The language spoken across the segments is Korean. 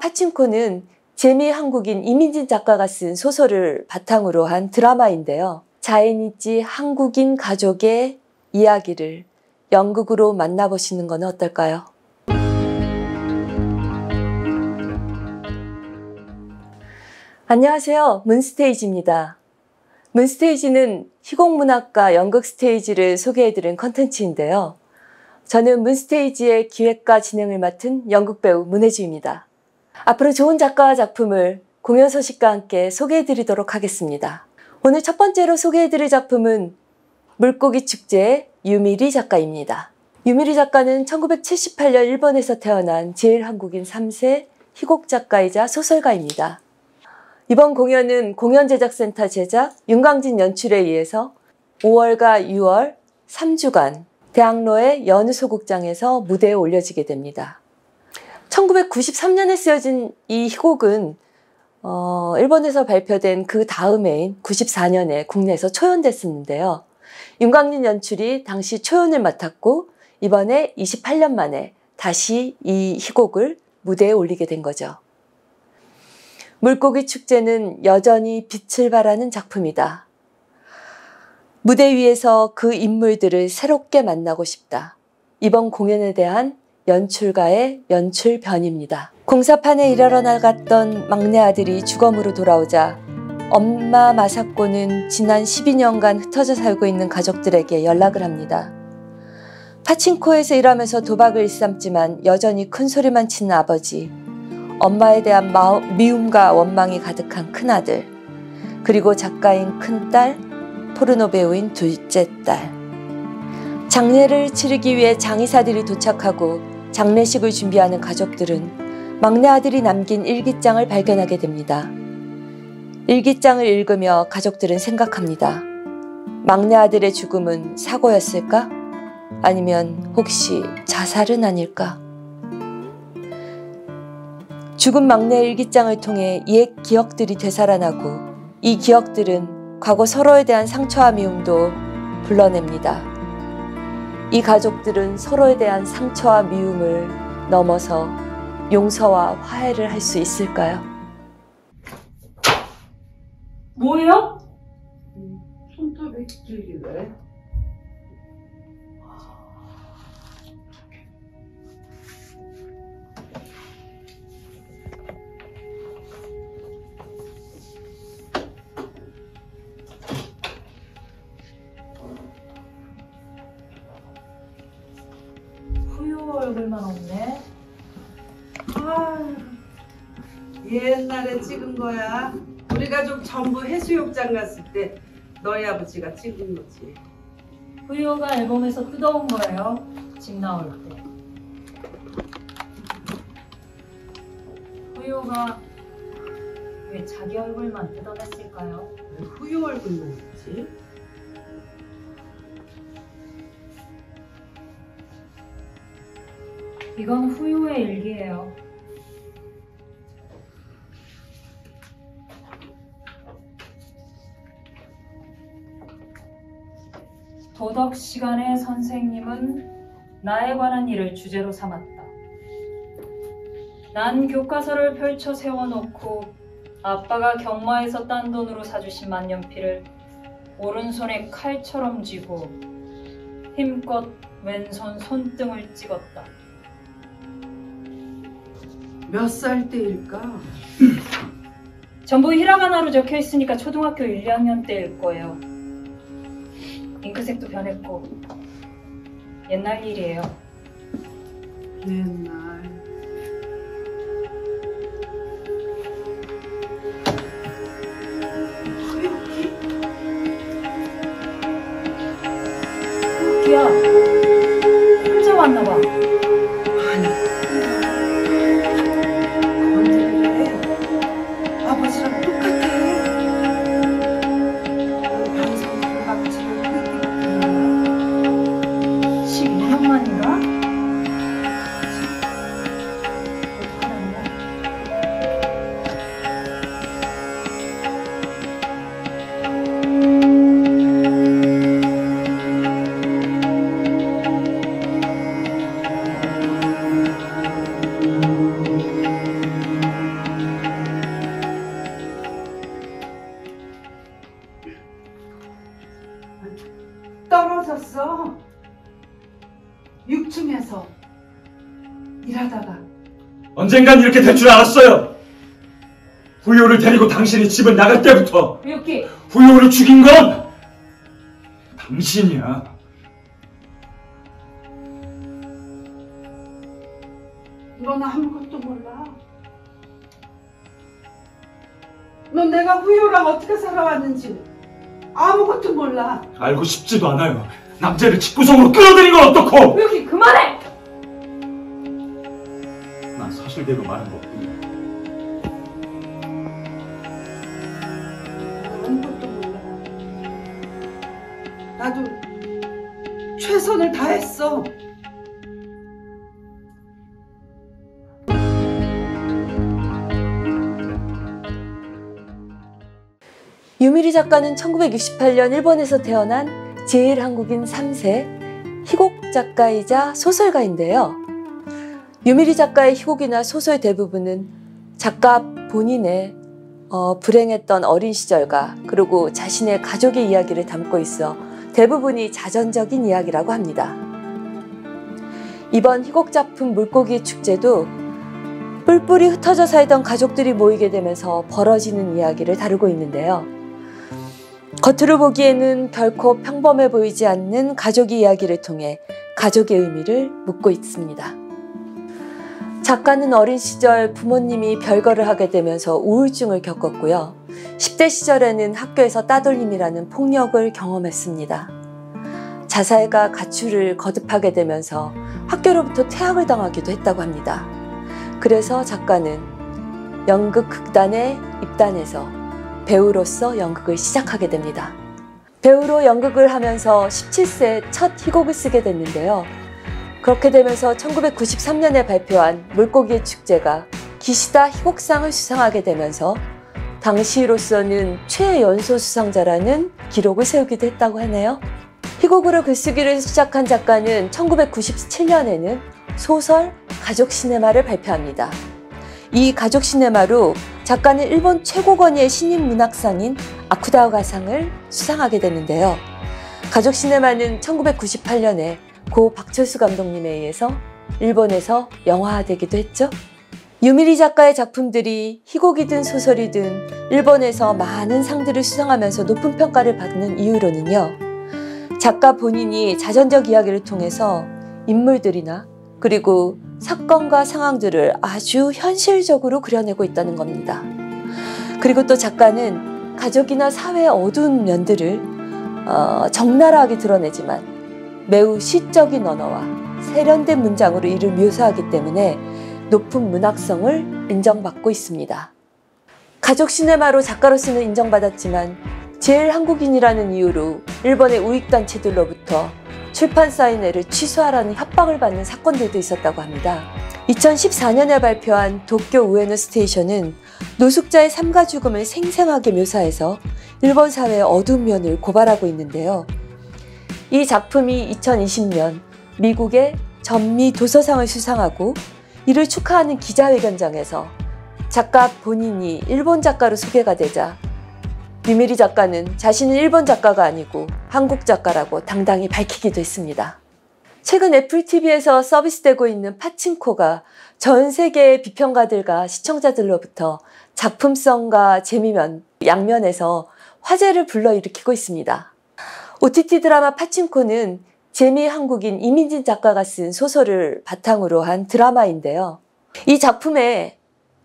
파친코는 재미 한국인 이민진 작가가 쓴 소설을 바탕으로 한 드라마인데요. 자이니치 한국인 가족의 이야기를 연극으로 만나보시는 건 어떨까요? 안녕하세요. 문스테이지입니다. 문스테이지는 희곡문학과 연극 스테이지를 소개해드린 컨텐츠인데요. 저는 문스테이지의 기획과 진행을 맡은 연극배우 문혜주입니다. 앞으로 좋은 작가와 작품을 공연 소식과 함께 소개해드리도록 하겠습니다. 오늘 첫 번째로 소개해드릴 작품은 물고기 축제의 유미리 작가입니다. 유미리 작가는 1978년 일본에서 태어난 제일 한국인 3세 희곡 작가이자 소설가입니다. 이번 공연은 공연제작센터 제작, 윤광진 연출에 의해서 5월과 6월 3주간 대학로의 연우소극장에서 무대에 올려지게 됩니다. 1993년에 쓰여진 이 희곡은 일본에서 발표된 그 다음해인 94년에 국내에서 초연됐었는데요. 윤광진 연출이 당시 초연을 맡았고 이번에 28년 만에 다시 이 희곡을 무대에 올리게 된 거죠. 물고기 축제는 여전히 빛을 발하는 작품이다. 무대 위에서 그 인물들을 새롭게 만나고 싶다. 이번 공연에 대한 연출가의 연출변입니다. 공사판에 일하러 나갔던 막내 아들이 주검으로 돌아오자 엄마 마사코는 지난 12년간 흩어져 살고 있는 가족들에게 연락을 합니다. 파친코에서 일하면서 도박을 일삼지만 여전히 큰 소리만 치는 아버지, 엄마에 대한 미움과 원망이 가득한 큰아들, 그리고 작가인 큰딸, 포르노 배우인 둘째 딸. 장례를 치르기 위해 장의사들이 도착하고 장례식을 준비하는 가족들은 막내 아들이 남긴 일기장을 발견하게 됩니다. 일기장을 읽으며 가족들은 생각합니다. 막내 아들의 죽음은 사고였을까? 아니면 혹시 자살은 아닐까? 죽은 막내의 일기장을 통해 옛 기억들이 되살아나고 이 기억들은 과거 서로에 대한 상처와 미움도 불러냅니다. 이 가족들은 서로에 대한 상처와 미움을 넘어서 용서와 화해를 할 수 있을까요? 뭐예요? 손톱이 길길래. 후유 얼굴만 없네. 아, 옛날에 찍은 거야. 우리 가족 전부 해수욕장 갔을 때 너희 아버지가 찍은 거지. 후유가 앨범에서 뜯어온 거예요. 집 나올 때. 후유가 왜 자기 얼굴만 뜯어냈을까요? 왜 후유 얼굴만 있지? 이건 후유의 일기예요. 도덕 시간에 선생님은 나에 관한 일을 주제로 삼았다. 난 교과서를 펼쳐 세워놓고 아빠가 경마에서 딴 돈으로 사주신 만년필을 오른손에 칼처럼 쥐고 힘껏 왼손 손등을 찍었다. 몇 살 때일까? 전부 히라가나로 적혀 있으니까 초등학교 1, 2학년 때일 거예요. 잉크색도 변했고 옛날 일이에요. 옛날. 후유기? 후유기야, 혼자 왔나 봐. 아니, 건드리네. 아버지랑 똑같아. 방송 박치를 후유기가 12년 만인가? 일하다가 언젠간 이렇게 될 줄 알았어요. 후요를 데리고 당신이 집을 나갈 때부터 여기 후요를 죽인 건 당신이야. 넌 아무것도 몰라. 넌 내가 후요랑 어떻게 살아왔는지 아무것도 몰라. 알고 싶지도 않아요. 남자를 집구석으로 끌어들인 건 어떻고? 여기 그만해! 난 사실대로 말한 것뿐이야. 아무것도 몰라. 나도 최선을 다했어. 유미리 작가는 1968년 일본에서 태어난 제일 한국인 3세 희곡 작가이자 소설가인데요. 유미리 작가의 희곡이나 소설 대부분은 작가 본인의 불행했던 어린 시절과 그리고 자신의 가족의 이야기를 담고 있어 대부분이 자전적인 이야기라고 합니다. 이번 희곡 작품 물고기 축제도 뿔뿔이 흩어져 살던 가족들이 모이게 되면서 벌어지는 이야기를 다루고 있는데요. 겉으로 보기에는 결코 평범해 보이지 않는 가족의 이야기를 통해 가족의 의미를 묻고 있습니다. 작가는 어린 시절 부모님이 별거를 하게 되면서 우울증을 겪었고요. 10대 시절에는 학교에서 따돌림이라는 폭력을 경험했습니다. 자살과 가출을 거듭하게 되면서 학교로부터 퇴학을 당하기도 했다고 합니다. 그래서 작가는 연극 극단에 입단해서 배우로서 연극을 시작하게 됩니다. 배우로 연극을 하면서 17세 첫 희곡을 쓰게 됐는데요. 그렇게 되면서 1993년에 발표한 물고기의 축제가 기시다 희곡상을 수상하게 되면서 당시로서는 최연소 수상자라는 기록을 세우기도 했다고 하네요. 희곡으로 글쓰기를 시작한 작가는 1997년에는 소설 가족 시네마를 발표합니다. 이 가족 시네마로 작가는 일본 최고 권위의 신인 문학상인 아쿠다오가상을 수상하게 되는데요. 가족 시네마는 1998년에 고 박철수 감독님에 의해서 일본에서 영화화되기도 했죠. 유미리 작가의 작품들이 희곡이든 소설이든 일본에서 많은 상들을 수상하면서 높은 평가를 받는 이유로는요. 작가 본인이 자전적 이야기를 통해서 인물들이나 그리고 사건과 상황들을 아주 현실적으로 그려내고 있다는 겁니다. 그리고 또 작가는 가족이나 사회의 어두운 면들을 적나라하게 드러내지만 매우 시적인 언어와 세련된 문장으로 이를 묘사하기 때문에 높은 문학성을 인정받고 있습니다. 가족 시네마로 작가로서는 인정받았지만 제일 한국인이라는 이유로 일본의 우익단체들로부터 출판 사인회를 취소하라는 협박을 받는 사건들도 있었다고 합니다. 2014년에 발표한 도쿄 우에노 스테이션은 노숙자의 삶과 죽음을 생생하게 묘사해서 일본 사회의 어두운 면을 고발하고 있는데요. 이 작품이 2020년 미국의 전미 도서상을 수상하고 이를 축하하는 기자회견장에서 작가 본인이 일본 작가로 소개가 되자 유미리 작가는 자신은 일본 작가가 아니고 한국 작가라고 당당히 밝히기도 했습니다. 최근 애플TV에서 서비스되고 있는 파친코가 전 세계의 비평가들과 시청자들로부터 작품성과 재미면 양면에서 화제를 불러일으키고 있습니다. OTT 드라마 파친코는 재미 한국인 이민진 작가가 쓴 소설을 바탕으로 한 드라마인데요. 이 작품의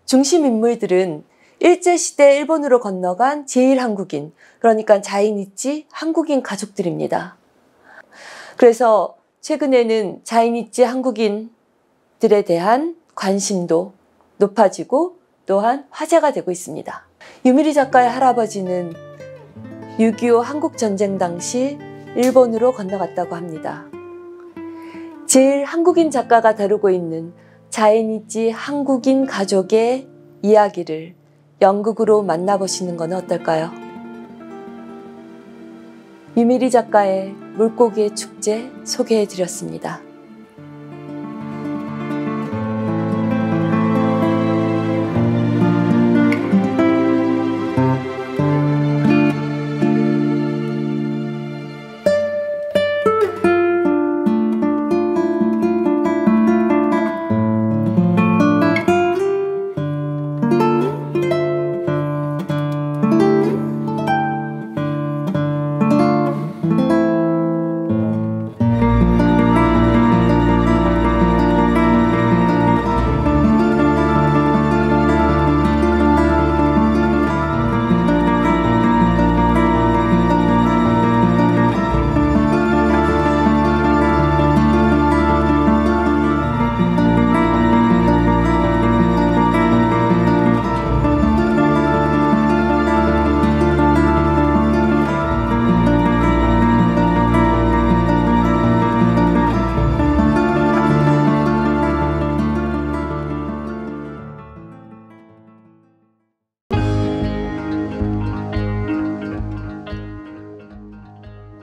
중심 인물들은 일제시대 일본으로 건너간 제일 한국인, 그러니까 자이니치 한국인 가족들입니다. 그래서 최근에는 자이니치 한국인들에 대한 관심도 높아지고 또한 화제가 되고 있습니다. 유미리 작가의 할아버지는 6.25 한국전쟁 당시 일본으로 건너갔다고 합니다. 제일 한국인 작가가 다루고 있는 자이니치 한국인 가족의 이야기를 연극으로 만나보시는 건 어떨까요? 유미리 작가의 물고기의 축제 소개해드렸습니다.